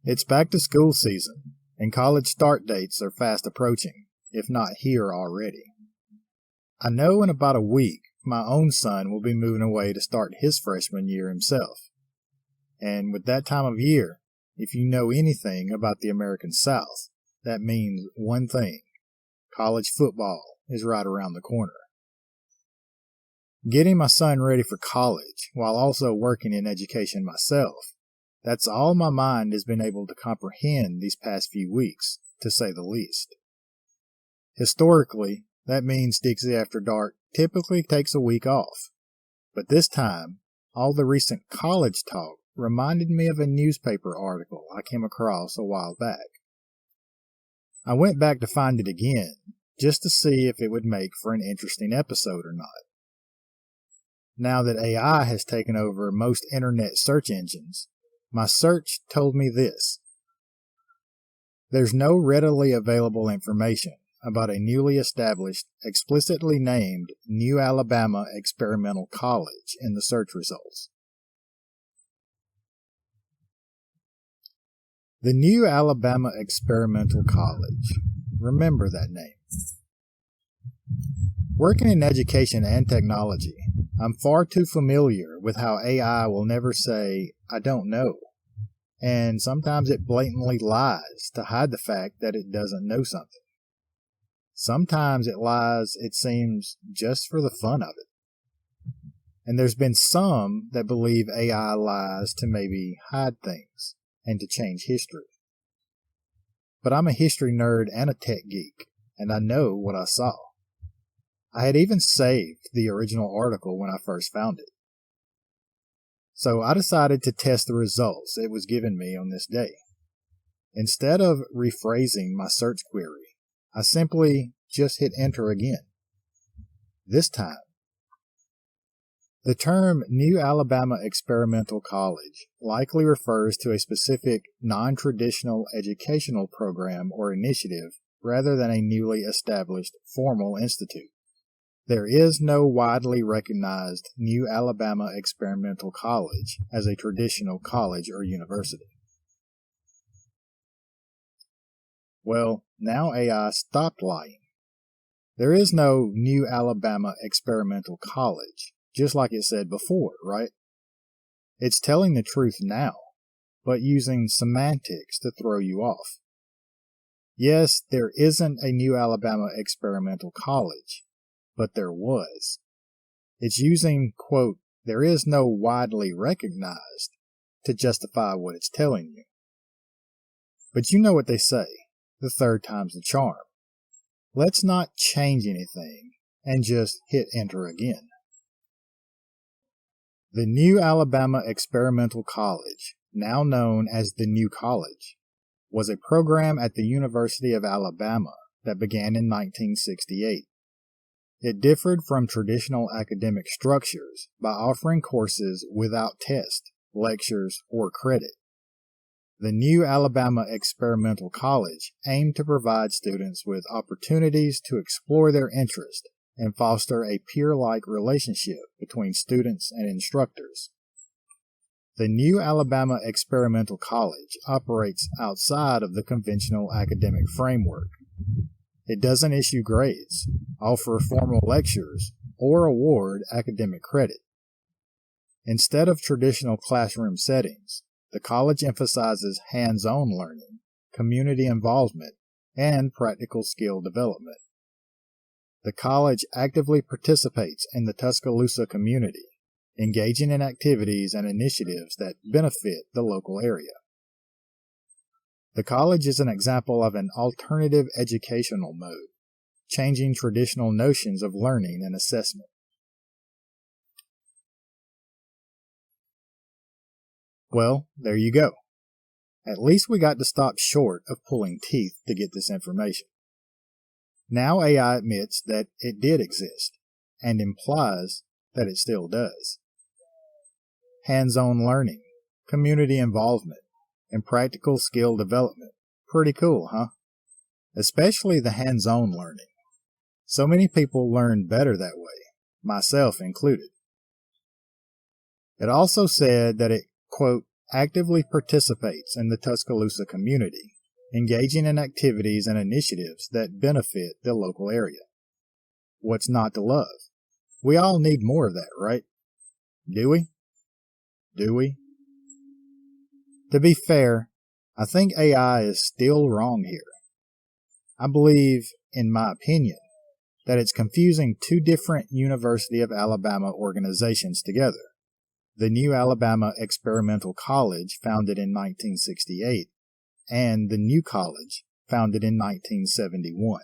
It's back to school season, and college start dates are fast approaching, if not here already. I know in about a week, my own son will be moving away to start his freshman year himself. And with that time of year, if you know anything about the American South, that means one thing: college football is right around the corner. Getting my son ready for college while also working in education myself, that's all my mind has been able to comprehend these past few weeks, to say the least. Historically, that means Dixie After Dark typically takes a week off, but this time, all the recent college talk reminded me of a newspaper article I came across a while back. I went back to find it again, just to see if it would make for an interesting episode or not. Now that AI has taken over most internet search engines, my search told me this: there's no readily available information about a newly established, explicitly named New Alabama Experimental College in the search results. The New Alabama Experimental College. Remember that name. Working in education and technology, I'm far too familiar with how AI will never say, "I don't know," and sometimes it blatantly lies to hide the fact that it doesn't know something. Sometimes it lies, it seems, just for the fun of it. And there's been some that believe AI lies to maybe hide things and to change history. But I'm a history nerd and a tech geek, and I know what I saw. I had even saved the original article when I first found it. So I decided to test the results it was giving me on this day. Instead of rephrasing my search query, I simply just hit enter again. This time, the term New Alabama Experimental College likely refers to a specific non-traditional educational program or initiative rather than a newly established formal institute. There is no widely recognized New Alabama Experimental College as a traditional college or university. Well, now AI stopped lying. There is no New Alabama Experimental College, just like it said before, right? It's telling the truth now, but using semantics to throw you off. Yes, there isn't a New Alabama Experimental College, but there was. It's using, quote, "there is no widely recognized," to justify what it's telling you. But you know what they say, the third time's the charm. Let's not change anything and just hit enter again. The New Alabama Experimental College, now known as the New College, was a program at the University of Alabama that began in 1968. It differed from traditional academic structures by offering courses without test, lectures, or credit. The New Alabama Experimental College aimed to provide students with opportunities to explore their interest and foster a peer-like relationship between students and instructors. The New Alabama Experimental College operates outside of the conventional academic framework. It doesn't issue grades, offer formal lectures, or award academic credit. Instead of traditional classroom settings, the college emphasizes hands-on learning, community involvement, and practical skill development. The college actively participates in the Tuscaloosa community, engaging in activities and initiatives that benefit the local area. The college is an example of an alternative educational mode, changing traditional notions of learning and assessment. Well, there you go. At least we got to stop short of pulling teeth to get this information. Now AI admits that it did exist, and implies that it still does. Hands-on learning, community involvement, and practical skill development. Pretty cool, huh? Especially the hands-on learning. So many people learn better that way, myself included. It also said that it, quote, actively participates in the Tuscaloosa community, engaging in activities and initiatives that benefit the local area. What's not to love? We all need more of that, right? Do we? Do we? To be fair, I think AI is still wrong here. I believe, in my opinion, that it's confusing two different University of Alabama organizations together. The New Alabama Experimental College, founded in 1968, and the New College, founded in 1971.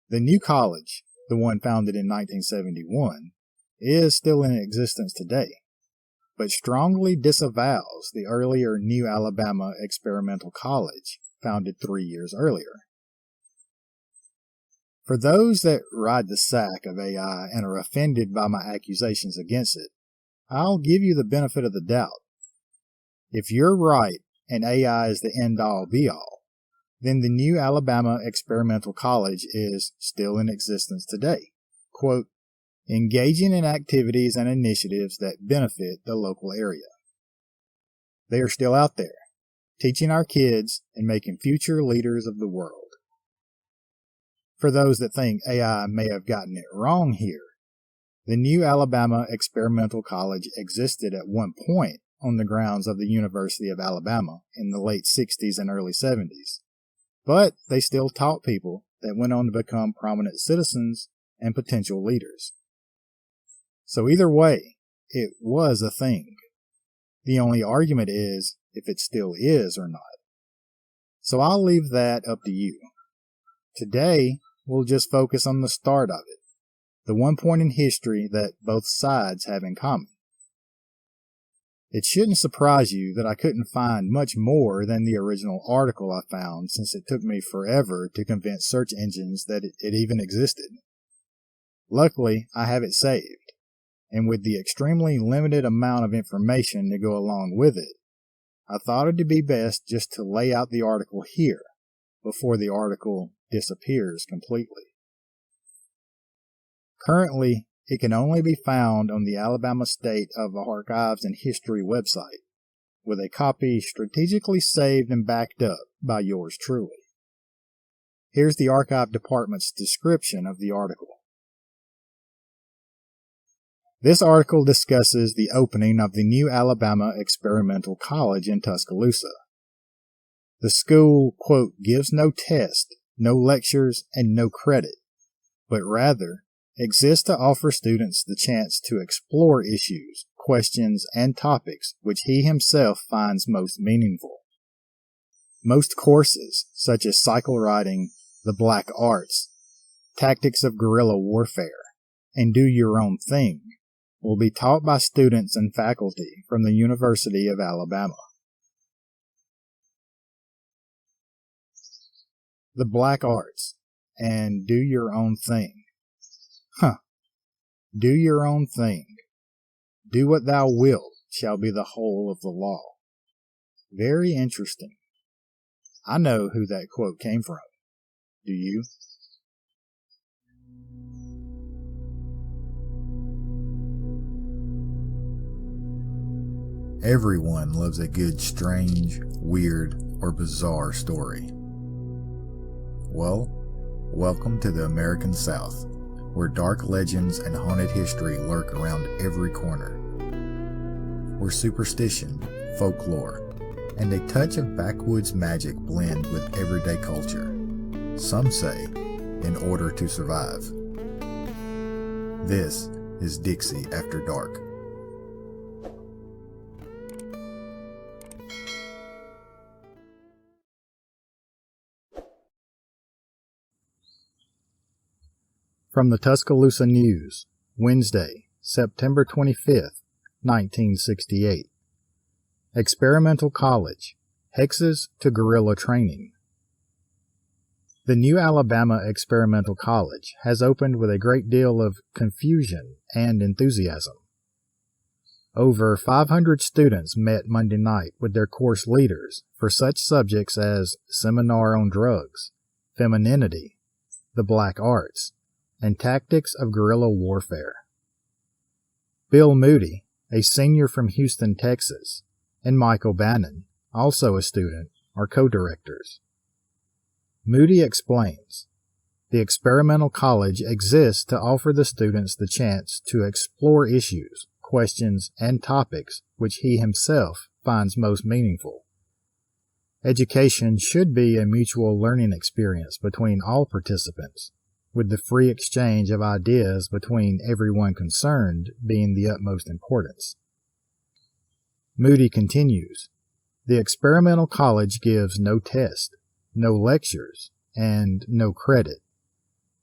The New College, the one founded in 1971, is still in existence today, but strongly disavows the earlier New Alabama Experimental College, founded 3 years earlier. For those that ride the sack of AI and are offended by my accusations against it, I'll give you the benefit of the doubt. If you're right and AI is the end-all be-all, then the New Alabama Experimental College is still in existence today. Quote, engaging in activities and initiatives that benefit the local area. They are still out there, teaching our kids and making future leaders of the world. For those that think AI may have gotten it wrong here, the New Alabama Experimental College existed at one point on the grounds of the University of Alabama in the late 60s and early 70s, but they still taught people that went on to become prominent citizens and potential leaders. So either way, it was a thing. The only argument is if it still is or not. So I'll leave that up to you. Today, we'll just focus on the start of it, the one point in history that both sides have in common. It shouldn't surprise you that I couldn't find much more than the original article I found, since it took me forever to convince search engines that it even existed. Luckily, I have it saved, and with the extremely limited amount of information to go along with it, I thought it'd be best just to lay out the article here before the article disappears completely. Currently, it can only be found on the Alabama State of Archives and History website, with a copy strategically saved and backed up by yours truly. Here's the Archive Department's description of the article. This article discusses the opening of the New Alabama Experimental College in Tuscaloosa. The school, quote, gives no test, no lectures, and no credit, but rather exists to offer students the chance to explore issues, questions, and topics which he himself finds most meaningful. Most courses, such as cycle riding, the black arts, tactics of guerrilla warfare, and do your own thing, will be taught by students and faculty from the University of Alabama. The black arts and do your own thing. Do your own thing. Do what thou wilt shall be the whole of the law. Very interesting. I know who that quote came from. Do you? Everyone loves a good, strange, weird, or bizarre story. Well, welcome to the American South, where dark legends and haunted history lurk around every corner. Where superstition, folklore, and a touch of backwoods magic blend with everyday culture. Some say, in order to survive. This is Dixie After Dark. From the Tuscaloosa News, Wednesday, September 25th, 1968. Experimental College, Hexes to Guerrilla Training. The New Alabama Experimental College has opened with a great deal of confusion and enthusiasm. Over 500 students met Monday night with their course leaders for such subjects as Seminar on Drugs, Femininity, the Black Arts, and Tactics of Guerrilla Warfare. Bill Moody, a senior from Houston, Texas, and Michael Bannon, also a student, are co-directors. Moody explains, the experimental college exists to offer the students the chance to explore issues, questions, and topics which he himself finds most meaningful. Education should be a mutual learning experience between all participants, with the free exchange of ideas between everyone concerned being the utmost importance. Moody continues, the experimental college gives no test, no lectures, and no credit,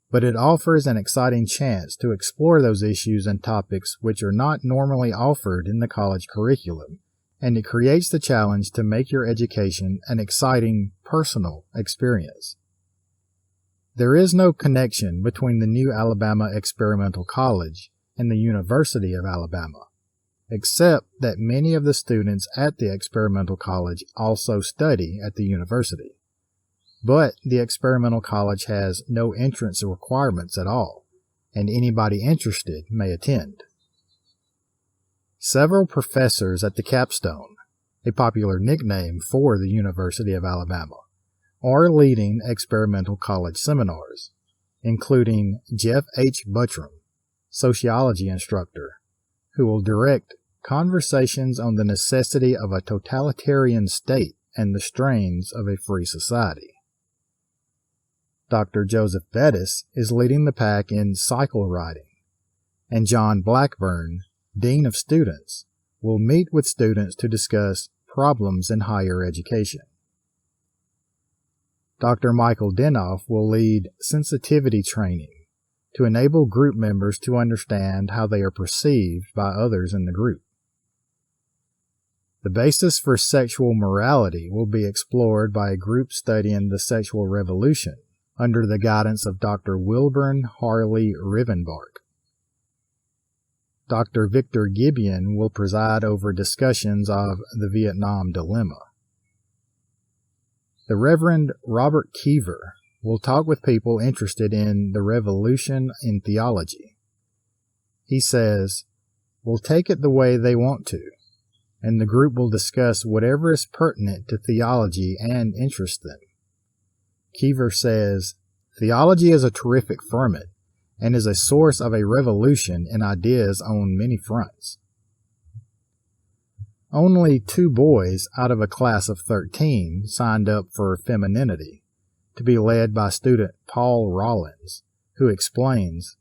but it offers an exciting chance to explore those issues and topics which are not normally offered in the college curriculum, and it creates the challenge to make your education an exciting, personal experience. There is no connection between the New Alabama Experimental College and the University of Alabama, except that many of the students at the Experimental College also study at the university. But the Experimental College has no entrance requirements at all, and anybody interested may attend. Several professors at the Capstone, a popular nickname for the University of Alabama, are leading experimental college seminars, including Jeff H. Buttram, sociology instructor, who will direct conversations on the necessity of a totalitarian state and the strains of a free society. Dr. Joseph Bettis is leading the pack in cycle riding, and John Blackburn, Dean of Students, will meet with students to discuss problems in higher education. Dr. Michael Denoff will lead sensitivity training to enable group members to understand how they are perceived by others in the group. The basis for sexual morality will be explored by a group studying the sexual revolution under the guidance of Dr. Wilburn Harley Rivenbark. Dr. Victor Gibeon will preside over discussions of the Vietnam dilemma. The Reverend Robert Keever will talk with people interested in the revolution in theology. He says, "We'll take it the way they want to, and the group will discuss whatever is pertinent to theology and interests them." Keever says, "Theology is a terrific ferment and is a source of a revolution in ideas on many fronts." Only 2 boys out of a class of 13 signed up for Femininity, to be led by student Paul Rollins, who explains,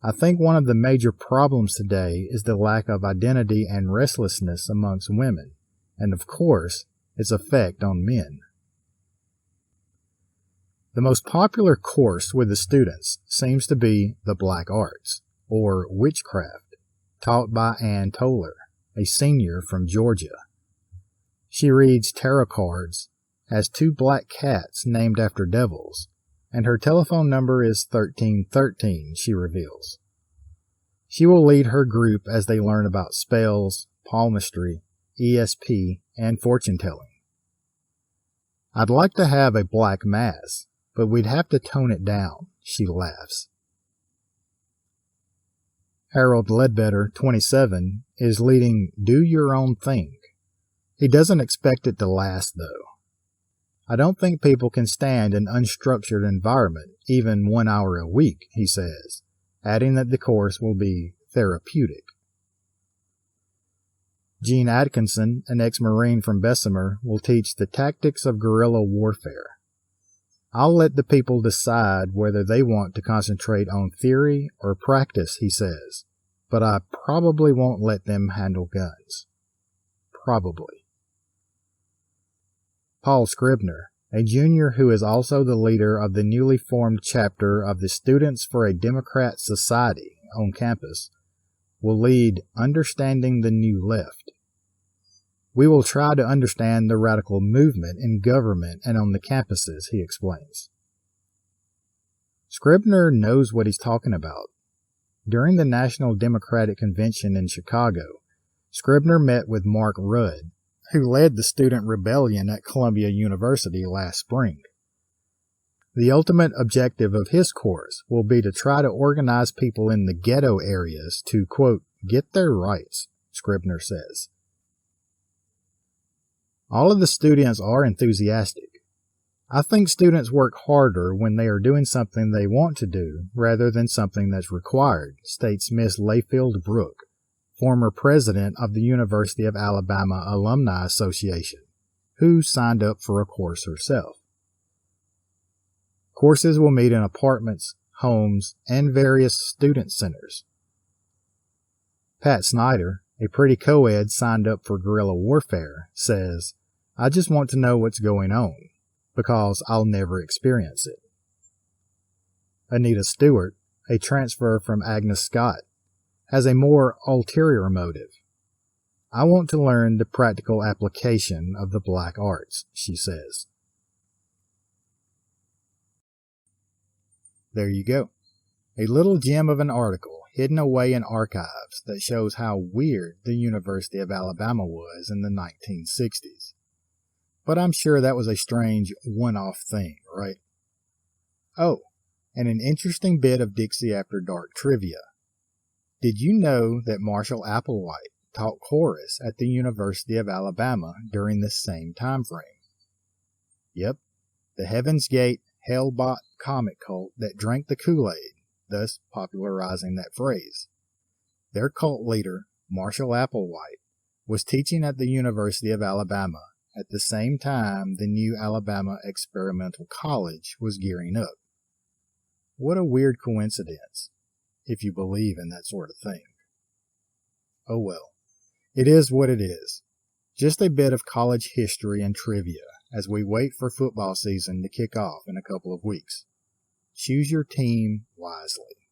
"I think one of the major problems today is the lack of identity and restlessness amongst women, and of course, its effect on men." The most popular course with the students seems to be the Black Arts, or witchcraft, taught by Ann Toller, a senior from Georgia. She reads tarot cards, has 2 black cats named after devils, and her telephone number is 1313, she reveals. She will lead her group as they learn about spells, palmistry, ESP, and fortune-telling. "I'd like to have a black mass, but we'd have to tone it down," she laughs. Harold Ledbetter, 27, is leading Do Your Own Thing. He doesn't expect it to last, though. "I don't think people can stand an unstructured environment, even 1 hour a week," he says, adding that the course will be therapeutic. Gene Atkinson, an ex-Marine from Bessemer, will teach the tactics of guerrilla warfare. "I'll let the people decide whether they want to concentrate on theory or practice," he says, "but I probably won't let them handle guns." Probably. Paul Scribner, a junior who is also the leader of the newly formed chapter of the Students for a Democrat Society on campus, will lead Understanding the New Left. "We will try to understand the radical movement in government and on the campuses," he explains. Scribner knows what he's talking about. During the National Democratic Convention in Chicago, Scribner met with Mark Rudd, who led the student rebellion at Columbia University last spring. The ultimate objective of his course will be to try to organize people in the ghetto areas to, quote, "get their rights," Scribner says. All of the students are enthusiastic. I think students work harder when they are doing something they want to do rather than something that's required, states Miss Layfield Brooke, former president of the University of Alabama Alumni Association, who signed up for a course herself. Courses will meet in apartments, homes, and various student centers. Pat Snyder, a pretty co-ed signed up for Guerilla Warfare, says, "I just want to know what's going on, because I'll never experience it." Anita Stewart, a transfer from Agnes Scott, has a more ulterior motive. "I want to learn the practical application of the black arts," she says. There you go. A little gem of an article hidden away in archives that shows how weird the University of Alabama was in the 1960s. But I'm sure that was a strange one-off thing, right? Oh, and an interesting bit of Dixie After Dark trivia. Did you know that Marshall Applewhite taught chorus at the University of Alabama during this same time frame? Yep, the Heaven's Gate Hellbot comic cult that drank the Kool-Aid, thus popularizing that phrase. Their cult leader, Marshall Applewhite, was teaching at the University of Alabama at the same time the new Alabama Experimental College was gearing up. What a weird coincidence, if you believe in that sort of thing. Oh well, it is what it is. Just a bit of college history and trivia as we wait for football season to kick off in a couple of weeks. Choose your team wisely.